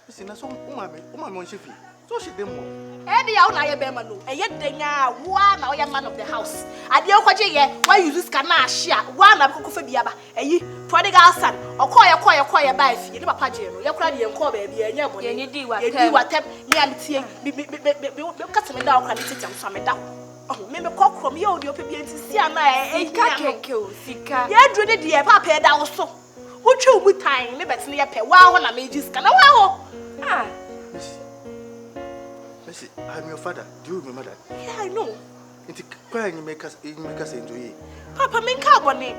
Listen, na so umame on shefi. So she dem mo. Eh dia una ye be ma no. Eh ye denya wa na oya man of the house. Ade okwaje ye, why you use can na share. Wa na kokofa biaba. Eh prodigal son. Okoye ba afie. Ni papa je no. Ye kura de ye nko ba bia enya mo. Ye ni di wa tem. Me am tie. Me kase me da okra ni tetem so me da. Oh, me kokrom ye odi opa bia ntisi ana sika keke o sika. Ye dru de de papa e da wo so. Wotwe omu tan me betene ye pe wa ho na me jis kana wa ho. Ah. Messi, I'm your father. Do you remember that? Yeah, I know. It's crying you make us enjoy. Papa, men carbone.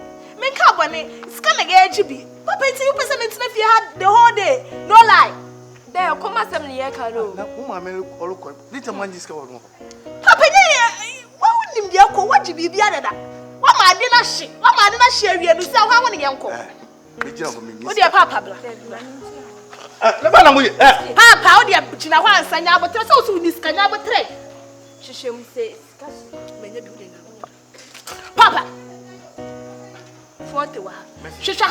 Scan again, GB. Papa, it's you person if you had the whole day. No lie. There, come as some year caro. Now, all little man is going on. Papa, what would him be uncle? What you be the other? What my dinner shit? What my dinner share you? You say, how many uncle? What dear Papa? Papa, how dear Chinawa and Sanya, but there's also this Kanyaba trade. She shall say, Papa. 41. Shisha.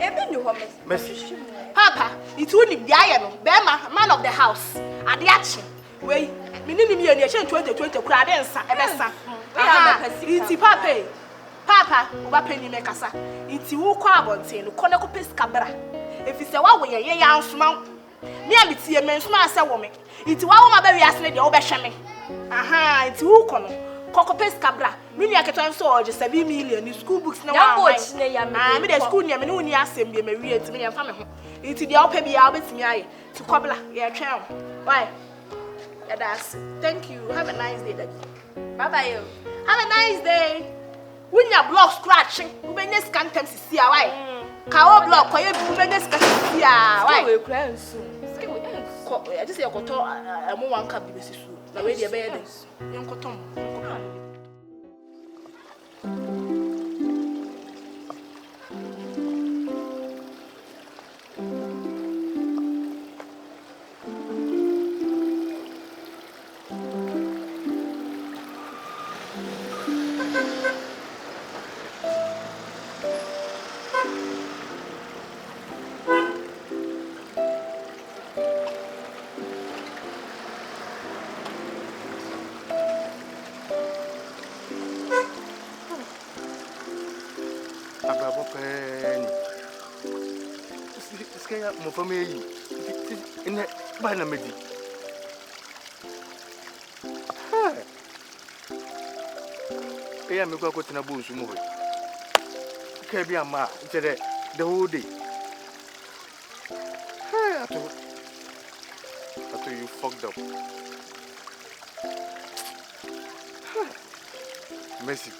Even you have Messi. Papa, it's only the iron, Bema, man of the house. At the action. Wait, meaning me and your 2020 crowd answer, Ebessa. It's Papa, what penny make us? It's you carbon, Conoco Pescabra. If it's a one way, a young small. Nearly see a man's master woman. It's one my baby asked the Obeshame. Aha, it's who come. Cocopes cabra. Many I can so just 7 million in school books now. I made a school near me, no one asked him, be married to me and family. It's the old baby Albert me to cobbler, your child. Why? That's thank you. Have a nice day, Daddy. Bye bye. Have a nice day. When your block scratching, who may next can't see why. Cow block, why you next can't see why we're crying soon. I just say, I got a more one cup, Mrs. Sue. The way the bed is. Young Cotton. Mo family in the Banamedi. I am going to bush movie. Can be a ma the whole day. I told you fucked up. Messi.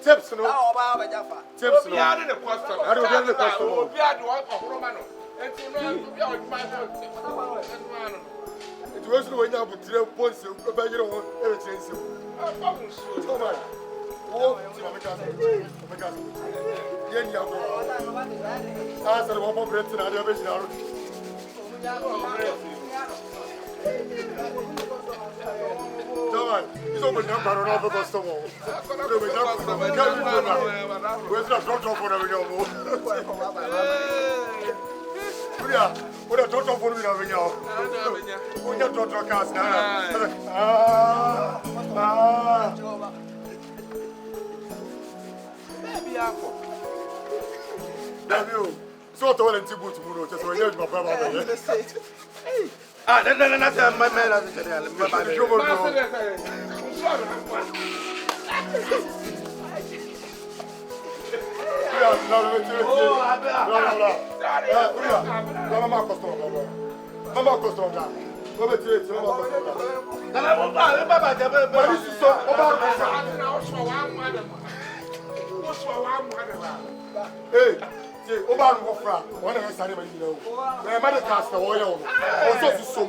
Tips no. It was when you put 3 points, you go back your own everything. Come on. Oh, I said, one more breath in the original. He's open up and over customer. Where's the front of whatever you know? What a total for me over now. When you're total cast now. You so tall and too good tomorrow, just when you're my brother. Ah, then that's my man. Hey. Oba Ngofra, one of us are even know. My mother cast the oil. Also, so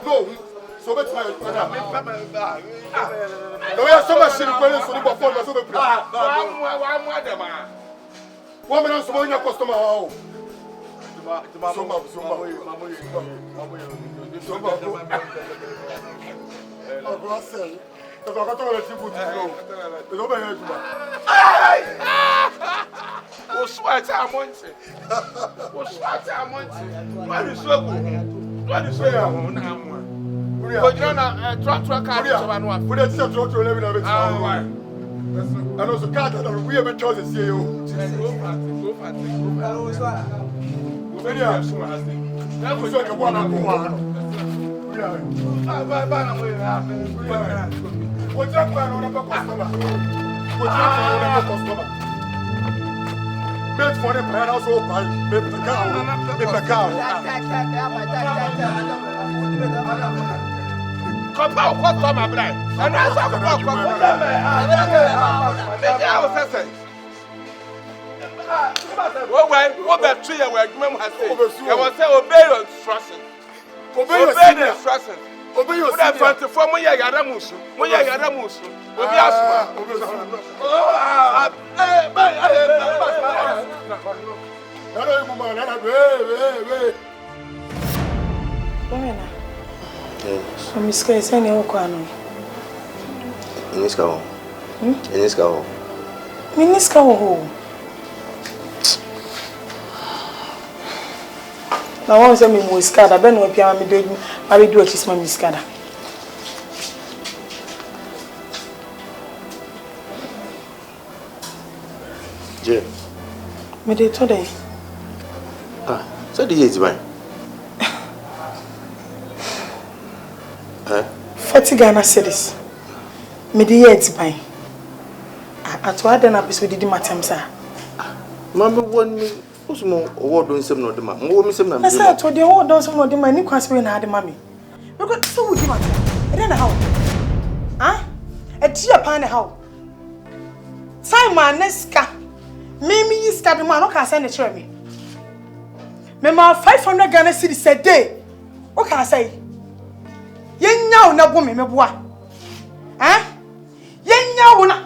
no, so much. No, we are so much in the so the performance of the woman on some your customer. Made for the plan also by the cow. Come out, what's on my brain? And that's how what the tree where Grim has said? I was say obey your instructions. Obey the instructions. Obey your 24 Yadamus. So Miss Kay is any Okwano. In this go. Miniska ho. Now one say me muskada, ben we pia me do I do it is my muskada. Je. Me dey today. Ah, so the is mine. 40 Ghana cedis. Me dey yet buy. Atwa den apese we didi matem sa. Mama won me what's more award don sem no de ma. Mo me sem na me. I said to the award don sem no de ma ni kwase we na ade ma me. Because so we di matem. E dey na how? Ah? E dia pan na how? Time aneska. Me yi ska de ma no ka say na chere me. Me ma 500 Ghana cedis a day. O ka say Yenya na bo me meboa. Eh? Yenya na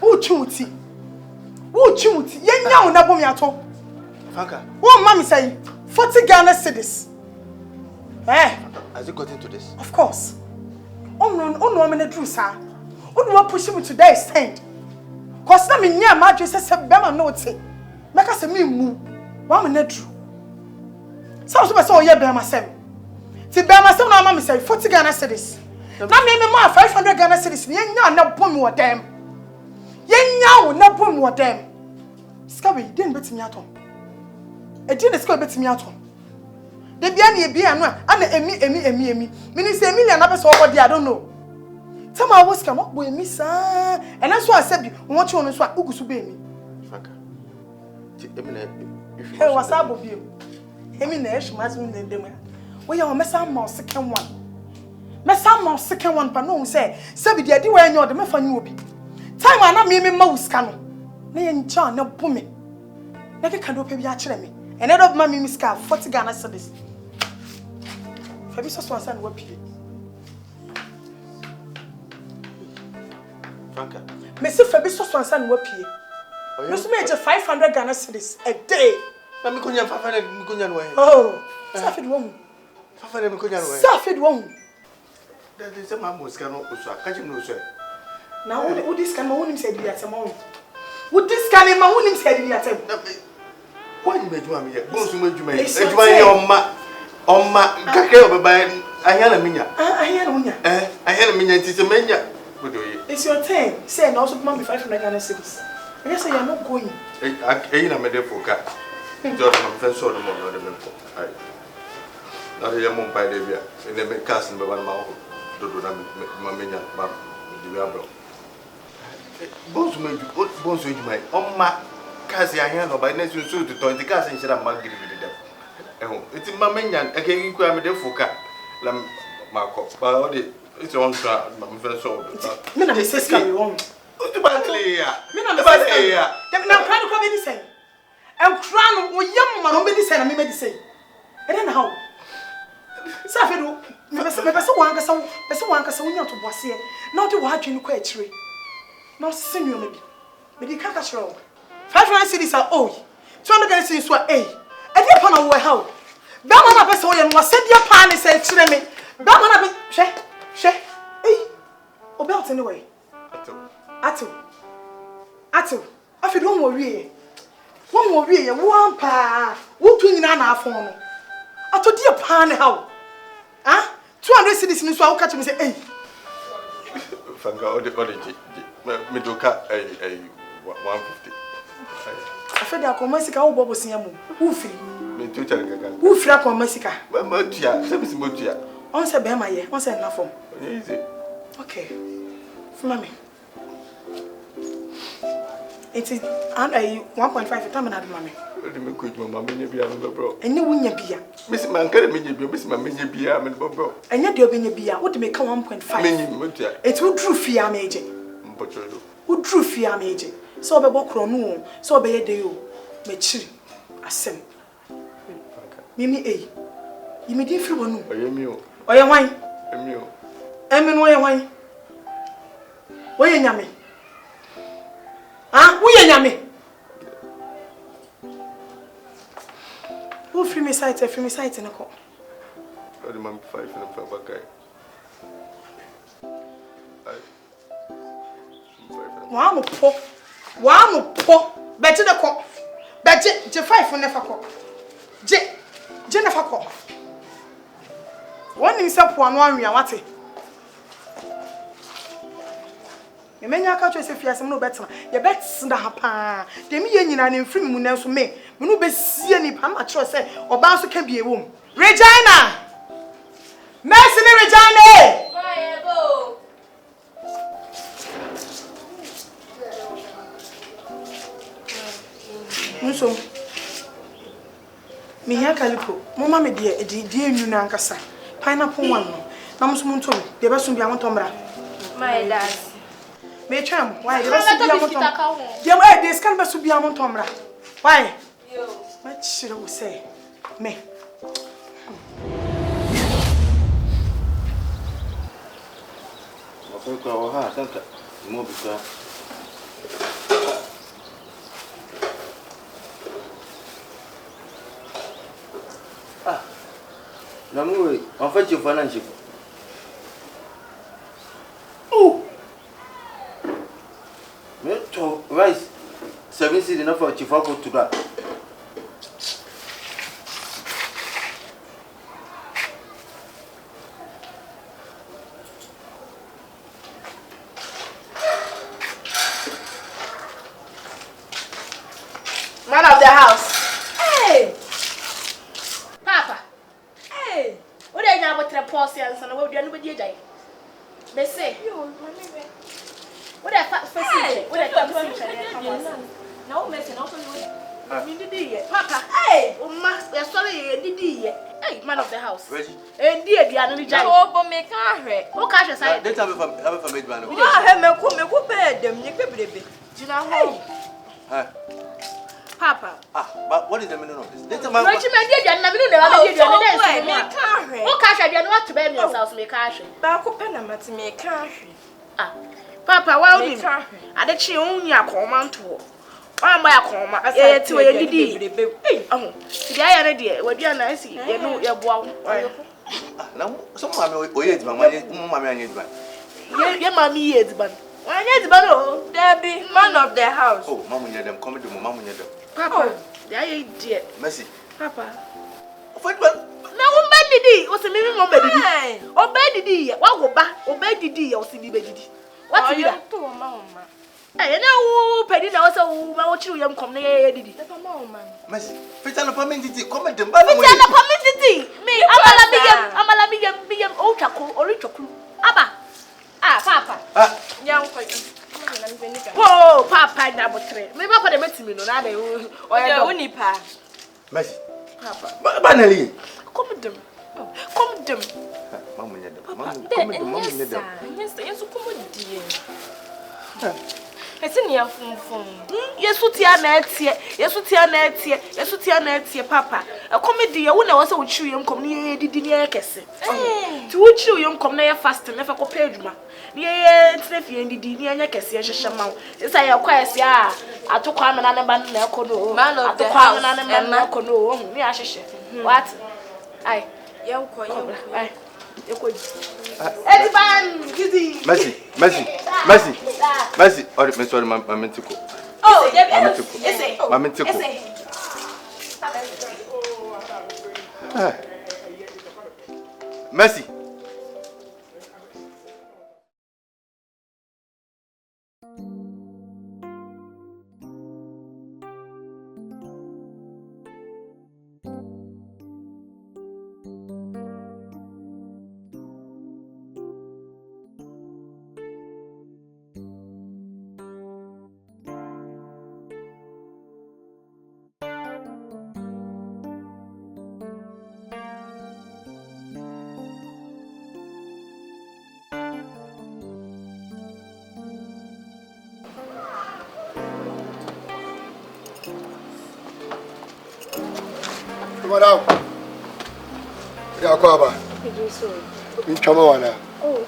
Uchimuti. Yenya na bo me ato. Franka. What mommy say? 40 Ghana cedis. Eh? Has it gotten to this? Of course. No me na drew sir. No push me to that extent. Cause na me nya ma dwe se bema no te. Meka se me mu. Wa me na drew. So be say oye bema sem. Ti be myself na mama say 40 Ghana cedis. Na me ma 500 Ghana cedis. Yenya na bom wo dem. Yenya wo na bom wo dem. Ska we den betimi atom. E di na ska betimi atom. De bia na e bia no ana emi. Meaning say million na be so obody I don't know. Tell I was come up boy emi sa. And that's why I said we want you no so ugusu be emi. Franka. Ti emi na if Hey what's up with you? Emi na e shmazu ndem. We are a second one. Messa second one, but no say, Sabi, the idea where you're the Mefan will be. Time I not me mouse canoe. Nay and John, no booming. Never can do baby actually me. And out of my miska 40 Ghana cedis. Fabius was and whoopie. Franka. Messi Fabi so swansan wapie. Mesu me 500 Ghana cedis a day. Na mi konya 500 mi konya no he. Oh, Safid won. 500 mi konya no he. Safid won. That is a mammo scan no so. Catch him no so. Now who this can won him said the atamon. Would this can ma won him said the atam. Why you make me here? Go to me to me. Eduma ye omma kakre obeban ahia na minya. Ahia na munya. Ahia na minya nti se menya. It's your turn. Say no so mama 500 Ghana cedis. I say you're not going. Eh na me dey for car. Just my friend saw them on the mempo. Ai. Na dey mo mpa dey bia. E dey me cars me ba ma ho. Dodo na me menya ba di bia bro. Bonsu ejuma. Omma cars ya here no ba na so to 20 cars in shira ma gidi dem. Eho, iti ma menya e ke ku am dey for car. La ma ko. Ba o dey it's on track. My friend saw. Me na me say scam wrong. O ti ba clear. Me na me say scam. Dem na cry ko be di say. And crown will yam man be say na me be say. E den how? Safedo, me be wan kasa wonya to boase. Na odi wa adwene ko akire. Na senyo me bi. Me di kaka chiro. 500 cedis are oh. 200 Ghana cedis so eh. E dey pa na wo how. Ba ma na pese wo ye no se dia pa ne se kire me. Ba ma na be hwe. Eh. Obi out anyway. Ato. Afedo won wo wie. Won wo wie ye wo pa. Wo tu nyina na afon no. Ato dia pa ne how. 200 cedis ni so a wo catch me say eh. Franka ode me doka 150. Afedo akoma sika wo bobo sia mu. Wo firi. Me tu tell gaga. Wo firi akoma sika. Ma tia, se mi motia. On se be ma ye, on se na fom. Easy. Okay. Mami. It is 1.5 time na mami. Odi me ko ejuma ma menye bia me bro. Enye wunya bia. Misi man kare menye bia, misi ma menye bia me bro. Enye de obenya bia, wo de me ka 1.5. Menye motia. It wo dru fia meje. Mpochodo. Wo dru fia meje. So obebo kro no, so obeye de yo. Me chiri asem. Mimi Yimi di firi wonu. Oyemi o. Oye hwan? Emi o. Emi no oye hwan? Oye nyame. Wo ye nyame. Wo free me site na ko. Odi man 5 na fa bakai. Ai. Wa mo po. Beti de ko. Beti je 5 na fa ko. Je na fa ko. Woni se po anu anwia wate. Me menya ka twa se fiase no betena. Ye betena ha pa. De me ye nyina ne mfiri mu na so me no be sie ni pa ma tro se oba so ka bie wom. Regina! Mercy ni Regina! Yeboah. Muso. Me here kalipo. Mama me de enu na nkasa. Pineapple one no. Na muso muntom. De be so bia montombra. My dad. Me twam. Why? De be so bia montom. De de scan be so bia montombra. Why? Yo. Ma chire wo say. Me. Franka wa ha tanta. Mo bisa. Namu, en fait, tu vas nager. Oh! Mais toi, rice, service is enough for tu vas pour tout là. Man of the house. Hey! Papa. Hey. What are you about to pause here and son? What do you do? They say. Yo, mami. What are facility? What are No, messing up on you. Papa. Hey! Oh, master, sorry, hey, man of the house. Reggie. And dear, the other jai. Oh, but me can't. Who catch a side? Let's have a made man. Me go bed them. You can be. Do you know how? Papa. But what is the meaning of this? Let's have Reggie, my dear, I'm not going to do Me it. can't. Who catch a dear not to bury yourself, make cash. Ba ko pena mati me can't. Papa, why you? I the chi only a command to. I'm by a comma. I to a lady. Oh, the I already. What you are nice? You know, Yeboah. Now, some mammy, wait, mammy, Your mammy is, but why is but Debbie, man of the house. oh, mamma, them coming to mamma, Papa, the dear. Mercy. Papa. What? No, Betty, what's a living moment? Oh, Betty, what go back? Oh, Betty, or see Betty. What are you to, Mamma? I know, Petty, also, what you young come near, did it? Mercy, fit on a permanentity, comment them, but me, I'm a big old chuckle or rich crew. Abba, Papa, young oh, Papa, number 3. Maybe Papa, the meeting, or only pa. Mercy, Papa, banally. Come them. Come them. Mamma, Yes, it's in your phone. Yes, what you are Papa. A comedy, I wouldn't also chew young come near the dinner cassette. To chew young come near fast and never compared ma. Near Sniffy and the dinner cassette, Shaman. Yes, I acquire, I took one and a man, man of the house, and a man, Cono, near Shisha. What? I, young coin, you could. Mercy, or Miss Mamentico. Oh, Mamentico. Mercy. Madam, Yakwaba. In Chamawana.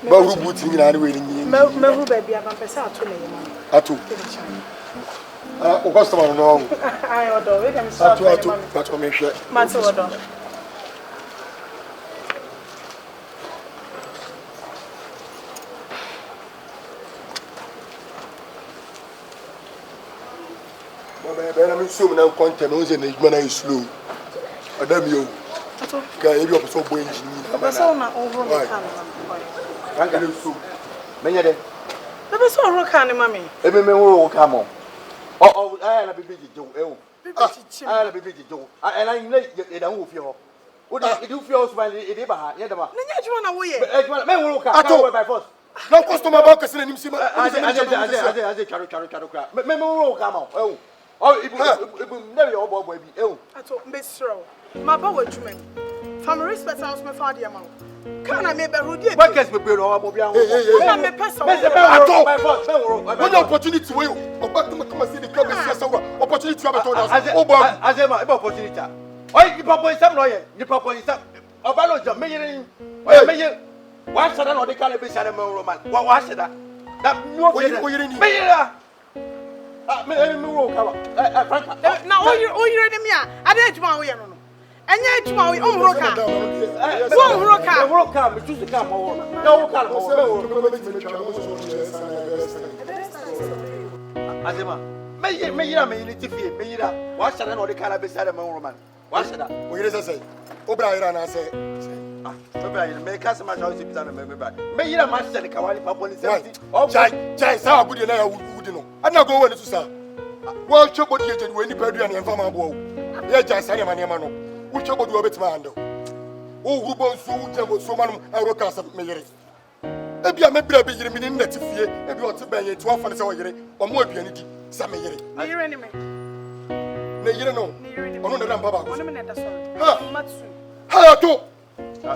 But who put in any way? Meru baby, I'm a person to me. Atu. Augusta, no. I order it. I'm sorry, but for me, Mato. I'm assuming I'm content in the manner is slow. Adam, you can you so boy engineer. Persona over the Franka, so many of them. The person who can, mammy. Every man will come on. Oh, I am a baby Joe. I am a baby Joe. And I know you don't feel. What do you feel by the Yeboah? Yeboah, men will come by force. No customer about in him. As a carrot. Men will come on. Oh, it will never your boy be ill. I told Miss Row. My power to me. From respect, I was my father. Can I make a rude? What gets me build or mobile? I'm a person. What opportunity to you? Or back to Kumasi, the club is opportunity to have told us. As ever, opportunity. Oh, you papa is some lawyer. You papa is some. Obalo, mayor. Why should I not the cannabis and a roman? What was that? That no, mayor. Now, you're in me. I didn't want to know. And yet, you are on Roka. Roka, choose the car. No, Azema, may need to fear. Why should I not the cannabis and a roman? Why should I? What does I say? O'Brien, I say. Make us my house if I'm a member. May you not match the Kawali Papa is right. Oh, Jai, how good you know. I'm not going to say. Well, chop what you did when you pay and farmer bow. Yes, I say, my name. Which about do a bit man. Oh, who bones so man, I rock us up, Mary. Maybe I may be a minute that fear, and you want to bang it 12 and so or more pianity. Some year. Near enemy. You know, on the number. 1 minute, that's all. Matsu. Hello,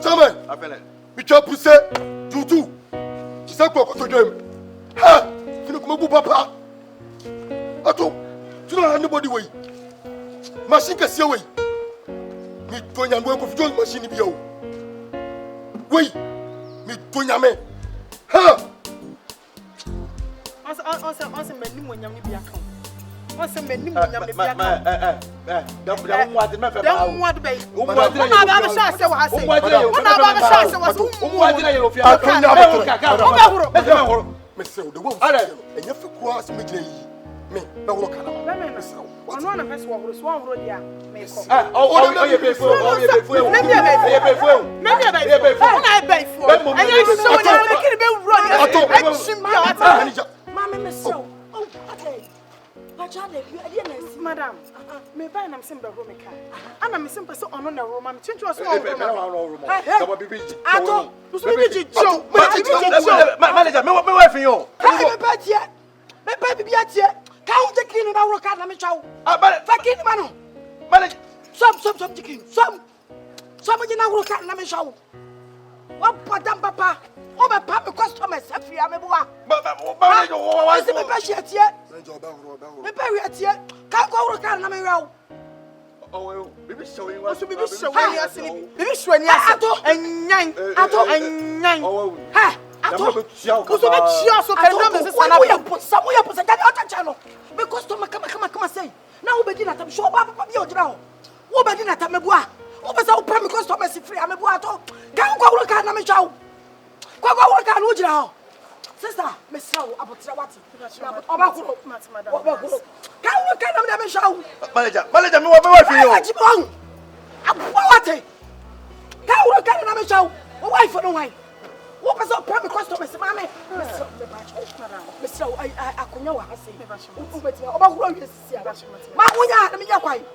Samuel, I feel it. Which I put say, do. She said, go to them. Ha! You look more papa. I told you don't have anybody way. Machine can see away. Me doing a work of your machine. Wait, me doing a man. Ha! On many when you be account. On some many when you be account. Don't want to make a Don't want to be. What Madam, me buy am simple room car. Ana me simple so ono na room am chinchu so Ato, so me ji jo. Manager, me wife yo. Me ba tie. Me ba bibia tie. Ka hu chicken na room car na me chawo. Fakin mano. Manager, Some chicken. Some ji na room car na me chawo. Wa padam papa. O be pa me customers afia me boa. manager, Wa se me ba hia tie. Me ba hia tie. Ka ko room car na me rawo. oh, baby showing Bibi shweni ato enyan ato enyan ha ato kuso be chia so kan na me sana we ya posa jadi otacha no because to kama say na wo bedi na tam show ba papa bi ogira ho wo bedi na tam mebua wo be say wo pray me because to me si free amebua to kan kwa wo kan na me chawo kwa wo kan wo gira ho sister me saw abotra wati oba kuro kan wo kan na me chawo manager, me wife yo. What? Can you get an amateur? Wife for no wife. What was our private customers, mammy? Miss, I could know what I say. About who you see. My wife, I mean, you're quite.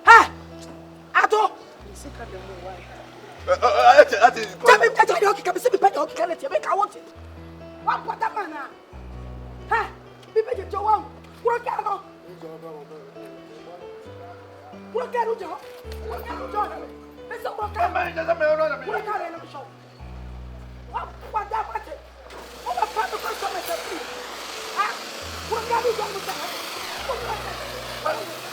Ha! Ato! Tell me that you can see me better. Can I make I want it? What that man? Ha! Be better to one. Work out. What can you do? What can you do? It's a work out. What can you show? What that matter? What a part of customers are free. What can you do with that? What can you do?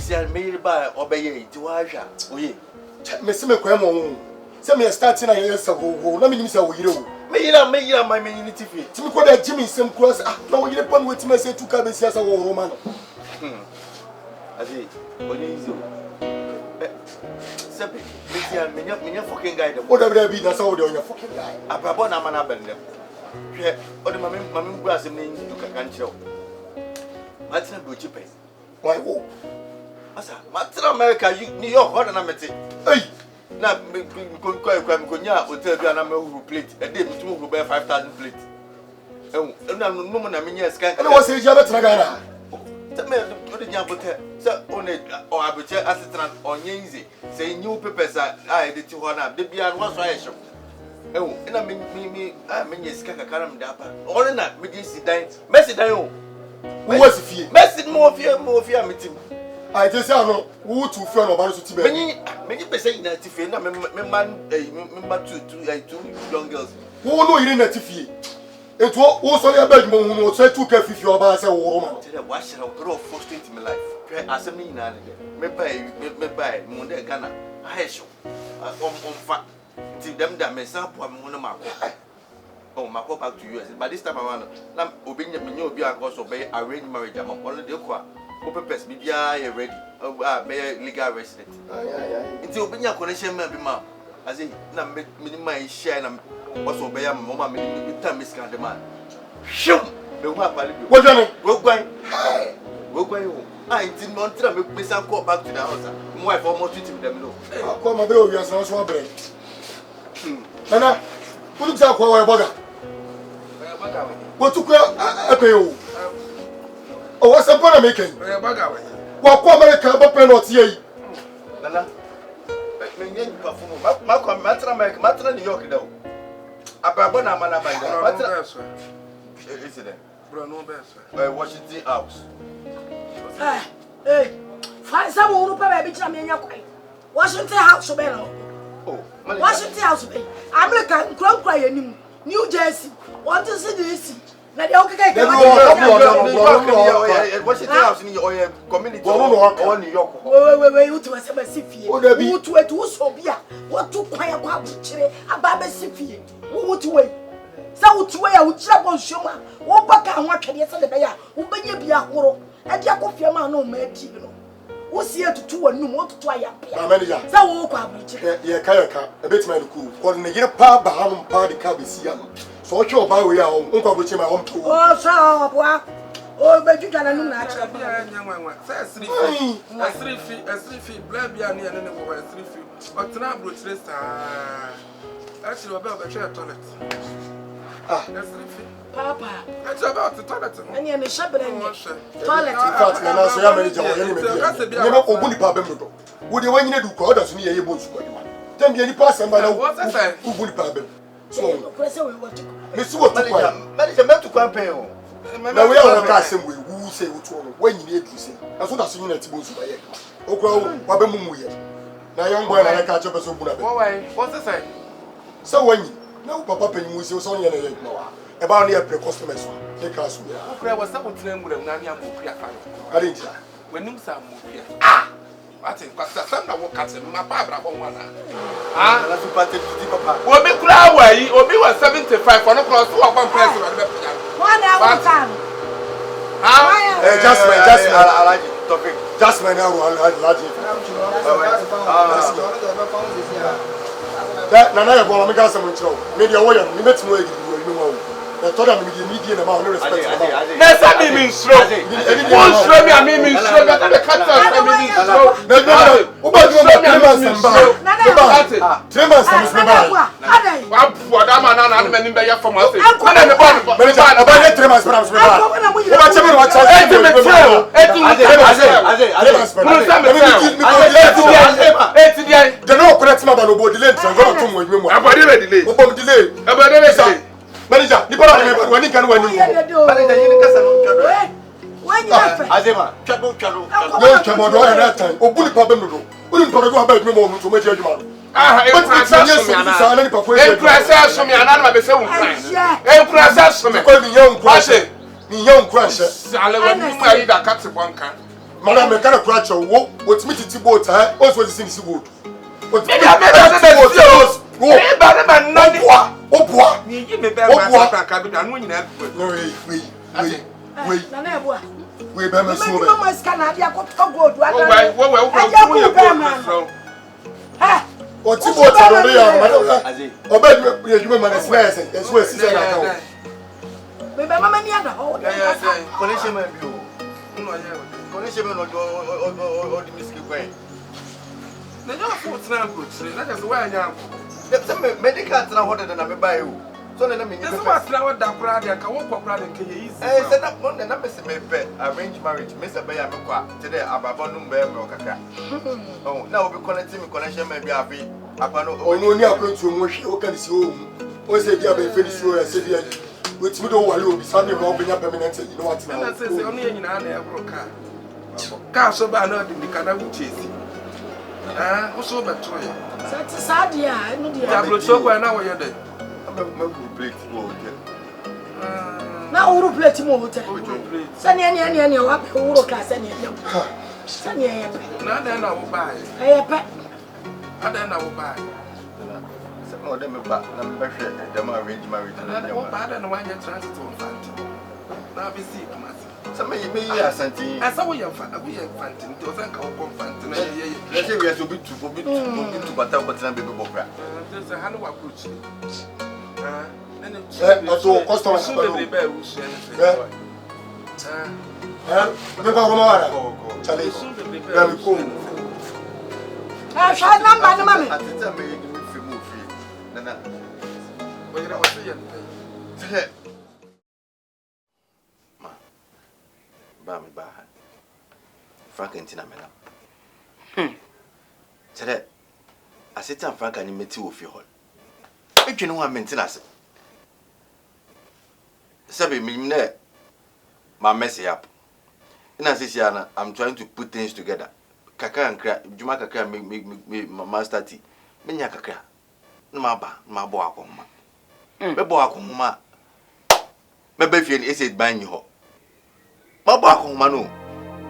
Mr. Made by Obey to Aja. We, Miss McCram, some me starting a year ago, let me say, you. May my immunity fee. To me, what that Jimmy some cross, no, you're upon with me, say to come and see us a woman. I say, what is you? Seppi, Mr. fucking guy. Whatever there be, that's all your fucking guy. I propose a man abandoned them. What the mammy grass and names to Cacancho. What's not good, you pay? Why, oh, What's America, New York, what an amateur. hey, now, Konya will tell you an amateur who plate a day between who bear 5,000 plates. Oh, and I'm no one, I mean, yes, and I was saying, Jabba. Tell me, what did you put so on it or arbitrary assistant on Yanzi, saying new papers I did to one up, the beyond was I show. Oh, and I mean, yes, Kakaram Dapa, or not, Medicine Dine, Messi Dio. Who was if you? Messi more fear, meeting. I just say, I know who to friend of ours to Many people say that if you know, remember two young girls. who know you didn't fee. It was also a bad moment who said to care if you are a woman. Why should I grow frustrated in my life? As a mean, me buy, Monday Ghana, I show. On fat. Till them that mess up one money. Oh, my go back to US. By this time around, I'm obeying me, be a cause of arranged marriage. I'm only the qua. Open press, be ready. May legal resident. Until being a connection, maybe, ma'am. As in, minimize share and also obey a moment, minimum time miscount the man. Shoot! The what we're going. I did not tell me, Miss Uncle back to the house. My wife almost treated them low. I'll call my bill, yes, I was one break. Nana, who looks out for a bugger? What took a pay? Oh, what's the point of making? What America, but penalty? Nana, Malcolm, Matter, New York, though. Ababona Manaba, incident. Washington House. Hey, find someone who probably be in your way. Washington House, Oh, Washington House, American, crying, New Jersey. What is it? Now the okay, Washington House in your community or New York. Wait, you to a Sifi. Who to it was so beer. What to quiet a Baba Sifi? Who to wait? So to where I would trap on Shoma. What back and what can you say the bear? Who be a horror? And Jacob Yama no man, who's here to 2 and no more to try up. So walk up. Yeah, Kayaka, a bit man cool. For the year pa Baham party cabisiam. So what your power, Uncle which my home to. Oh, so, oh, but you can know that. 3 feet, black beer near any more 3 feet. But now, Bruce, actually, about the chair toilet. Ah, that's 3 feet. Papa, that's about the toilet. And you're a shepherd and toilet. In fact, and I say, I'm never open the pabem. Would you want you to call us near your boots? Then the pass and by now, what's that? Who would pabem? So, Miss What, management to campaign. Now we are a casting who say when you need to say. As soon as you need to go to my head. Okro, Wabemu. Now, young boy, I catch up as a woman. What's the say? So when you know, Papa Penny was so young about the customers. Take us. I was someone to them with a Nanya Mukia. I didn't. When you saw Mukia. Ah! I think Pastor Sandra will cut him, my Barbara one. Ah, that's a party to Papa. Well, be clear away, or be 75 for no cross to one person. 1 hour time. Ah, just I like it. Topic. Just my now, I like it. That Nana, I'm going to go some show. Maybe a way of minutes more. I told them the media amount of respect. That's a mean slow. One slow me, I mean slow. That's the cut off. I mean slow. No, what you want to slow? 3 months. What am I not many by your former? What am I about 3 months? Manager, the problem when you can win. Manager, you can when you Azema, Chabo, no Chabo, and that time. Oh, good problem. Wouldn't probably go about me more to make you. Ah, but it's a yes, from me, and I'm a person. A process from a young crush. Young crush. I let you marry that cat one can. Madam, I can't crash your walk. What's me to boat, eh? What's what is in this boat? What's me to we better so much can I go to good. What's what obey you man as well as well as so let me what's now that brother can walk brother can you easy. Eh said that one na me say me arrange marriage me say be am kwa today ababonum be me okaka. Oh now we connecting me connection me be afi apano onu oni akwantu mu hwe o kan si o mu. O say dia be finish o say dia with me do wale obi say me mo benya permanent you know what now. Na say onu nyina na e bro ka. Ka so ba na di kana wu chesi. Ah o so beto ya. Say dia no dia. Tablo so kwa na wo ye dey. Na uru plate mo hotel. Sani ani wa pe uru ka sani ani. Sani e pe. Na da na wo ba e. E pe. Ada na wo ba. Se mo de me ba na me be hwe dem arrange marriage na dem. Wo ba da na wa nya transit on fant. Na be see Kumasi. Se me yi asanti. Asa wo ye fant, wo ye fant. Nti o san ka wo kon fant na ye. Let's say we are so bit to bata bata na be bo bra. Se hanu wa approach. So customer Franka ntina mena. Tere asita Franka ni meti wo fi hol. Edwene ho maintenance. Sabi me my messy up. In Assisiana, I'm trying to put things together. Kaka and crack, Juma Kaka me master tea. Menya Kaka. No my boy akoma. Me boy akoma. Me be feel is it bang you. My boy akoma no.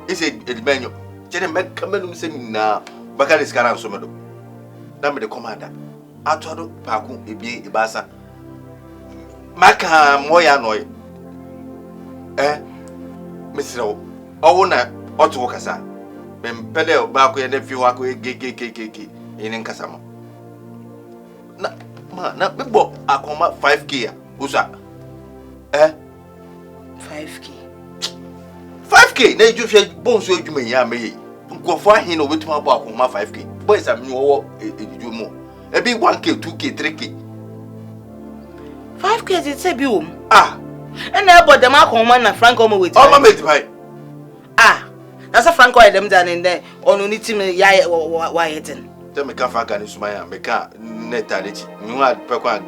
Is it bang you. Jere me come say na baka this karan so medo. Na me the commander. Atodo paku ebi ibasa. Maka moya noy. Mr. Owuna otu kasa. Bempele ba ko ye ne fi wa ko gegegegege yin kasa mo. Na bebo akoma 5k ya. Usa. 5k. 5k na ju fi bonso adwuma ya me yi. Nkofo ahin no betuma bo akoma 5k. Boys am wo eju mo. Ebi 1k, 2k, 3k. 5k it say bi wo. And I bought the mark on one and Frank over with. Oh, my mate, that's a Frank or them down in there. Only to me, why it? Tell me, Frank and Ismaya, make a net at it. You had Pequan,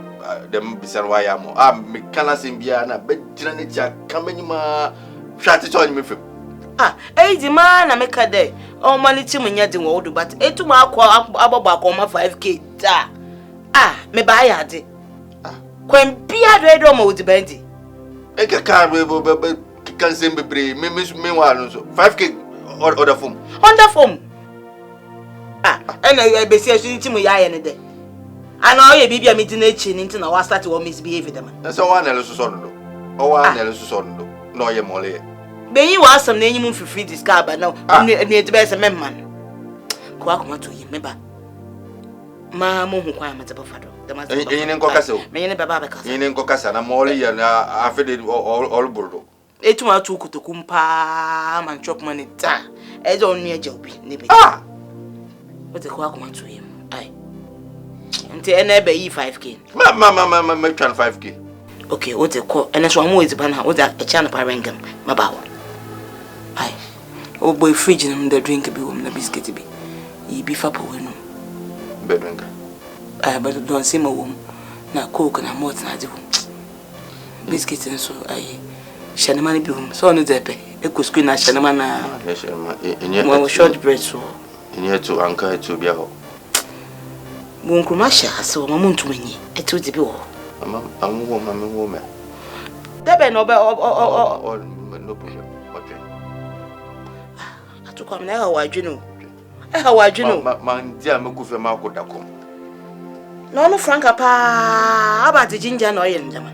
them beside why I'm me can't see Biana, but Janitia coming ma shut it on me. The man I make a day. Oh, money to me yet in order, but 8 to mark about 5k. Me buy it. When be a red with the bandy. Eka car we can send me brave. Me 5k or the phone. On the phone. And I be saying to me, I any day. I know you be a meeting into now. I start to misbehave them. That's all one else on. Oh, one else on. No, you're more. Then you ask some name for free this car, but now near the best man. Quack to him, remember. Mamma, who quite much about father. In Cocasso, meaning Babacas, in Cocassa, and Molly and I fed all Bordeaux. It was too good to kumpa and chop money. As only a job. But the quack wants to him. Aye. Until I never 5k. Mamma, 5k. Okay, what's a call? And that's one more is banana with a channel parangam. My bow. Aye. Oh, boy, fridge and the drink be woman, the biscuit be. Ye be fapper when bedroom. But don't see my womb. Now cook and I'm more than I do. Biscuits and so I shall money be home. So on the depe. A good screen, I shall man. In short bread so. In here to anchor to be a home. Wonkumasha, so my moon to me. I told the bill. I'm a woman. There be no no problem. Okay. I took come na ha wadwene o ha wadwene o man dia me kufe ma ko dakom no no Franka pa about the ginger no yen jama